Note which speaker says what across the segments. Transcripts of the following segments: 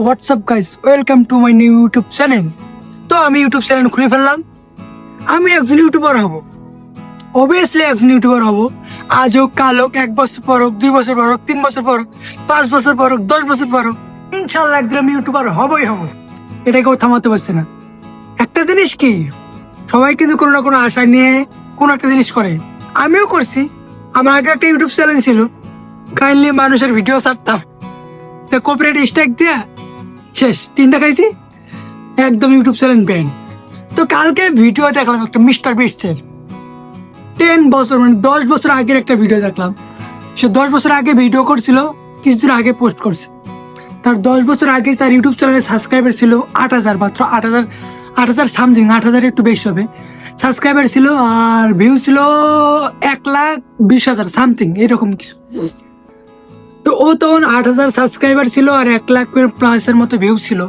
Speaker 1: WhatsApp guys, welcome to my new YouTube channel. তো আমি YouTube channel খুলে ফেললাম। আমি একজন ইউটিউবার হব, অবভিয়াসলি একজন ইউটিউবার হব। আজ হোক, কাল হোক, 1 বছর পর হোক, 2 বছর পর হোক, 3 বছর পর হোক, 5 বছর পর হোক, 10 বছর পর হোক, ইনশাল্লাহ একদিন আমি ইউটিউবার হবই হব। এটা কেউ থামাতে পারছে না। একটা জিনিস কি, সবাই কিন্তু কোনো না কোনো আশা নিয়ে কোনো একটা জিনিস করে। আমিও করছি। আমার আগে একটা ইউটিউব চ্যানেল ছিল, কাইন্ডলি মানুষের ভিডিও ছাড়তাম, তো কপিরাইট স্ট্রাইক দিয়া শেষ, 3টা খাইছি, একদম ইউটিউব চ্যানেল ব্যান। তো কালকে ভিডিও দেখলাম একটা মিস্টার বিস্টের, 10 বছর মানে 10 বছর আগের একটা ভিডিও দেখলাম। সে 10 বছর আগে ভিডিও করছিল, কিছুদিন আগে পোস্ট করছে। তার 10 বছর আগে তার ইউটিউব চ্যানেলে সাবস্ক্রাইবার ছিল 8,000, মাত্র 8,000 সামথিং, 8,000 একটু বেশি হবে সাবস্ক্রাইবার ছিল। আর ভিউ ছিল 1,20,000 সামথিং, এরকম কিছু। তো ও তখন 8,000 সাবস্ক্রাইবার ছিল আর 1,00,000 প্লাসের মতো ভিউ ছিল।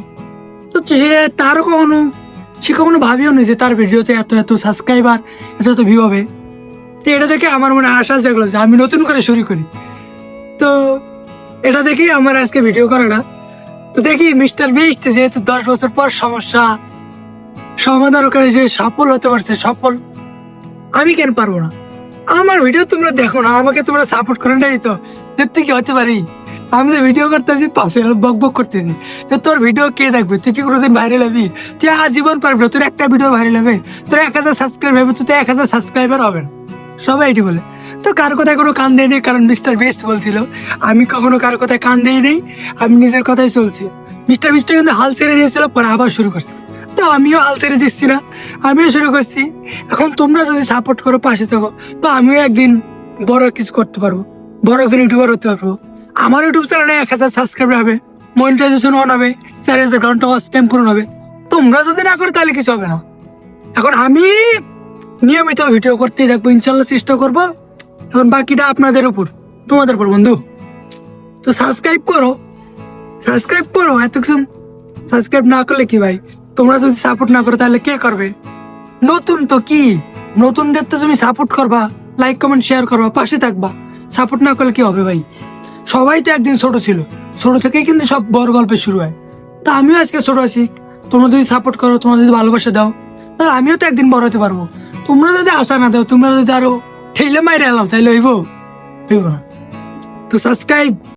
Speaker 1: তো সে কখনো ভাবিও না যে তার ভিডিওতে এত এত সাবস্ক্রাইবার, এত এত ভিউ হবে। তো এটা দেখে আমার মনে আশা জাগলো যে আমি নতুন করে শুরু করি। তো এটা দেখেই আমার আজকে ভিডিও করাটা। তো দেখি মিস্টার বিস্ট যেহেতু 10 বছর পর সমস্যা সমাধান করে যে সফল হতে পারছে, সফল, আমি কেন পারবো না? আমার ভিডিও তোমরা দেখো না, আমাকে তোমরা সাপোর্ট করে নাই তো তুই কি হতে পারি? আমি তো ভিডিও করতেছি, পাশে বক বক করতেছি, তো তোর ভিডিও কে দেখবে? তুই কি কোনোদিন ভাইরাল হবি? তুই আজীবন পারবি না, তোর একটা ভিডিও ভাইরাল হবে, তোর 1,000 সাবস্ক্রাইব হবে, তুই 1,000 সাবস্ক্রাইবার হবে না। সবাই এটি বলে। তো কার কথায় কোনো কান দেয়নি, কারণ মিস্টার বেস্ট বলছিল। আমি কখনো কার কথায় কান দেই নেই, আমি নিজের কথাই চলছি। মিস্টার বেস্ট কিন্তু হাল ছেড়ে দিয়েছিল, পরে আবার শুরু করছে। তো আমিও হাল ছেড়ে দিচ্ছি না, আমিও শুরু করছি। এখন তোমরা যদি সাপোর্ট করো, পাশে থাকো, তো আমিও একদিন বড় কিছু করতে পারবো, বড় একজন ইউটিউবার হতে পারবো। আমার ইউটিউব চ্যানেলে 1,000 সাবস্ক্রাইবার হবে, মনিটাইজেশন অন হবে, 4,000 ঘন্টা ওয়াচ টাইম পূরণ হবে। তোমরা যদি না করো তাহলে কিছু হবে না। এখন আমি নিয়মিত ভিডিও করতেই থাকবো, ইনশাল্লাহ চেষ্টা করবো। এখন বাকিটা আপনাদের উপর, তোমাদের উপর বন্ধু। তো সাবস্ক্রাইব করো, সাবস্ক্রাইব করো। এত কিছু সাবস্ক্রাইব না করলে কি ভাই, তোমরা যদি সাপোর্ট না করো তাহলে কে করবে? নতুন তো কি, নতুনদের তো তুমি সাপোর্ট করবা, লাইক কমেন্ট শেয়ার করবা, পাশে থাকবা। সাপোর্ট না করলে কি হবে ভাই? সবাই তো একদিন ছোট ছিল, ছোট থেকেই কিন্তু সব বড় গল্পের শুরু হয়। তা আমিও আজকে ছোট আছি, তোমরা যদি সাপোর্ট করো, তোমরা যদি ভালোবাসা দাও, তাহলে আমিও তো একদিন বড় হতে পারবো। তোমরা যদি আশা না দাও, তোমরা যদি আরো ঠেলে মাইরে এলাও, তাহলে হইব না। তো সাবস্ক্রাইব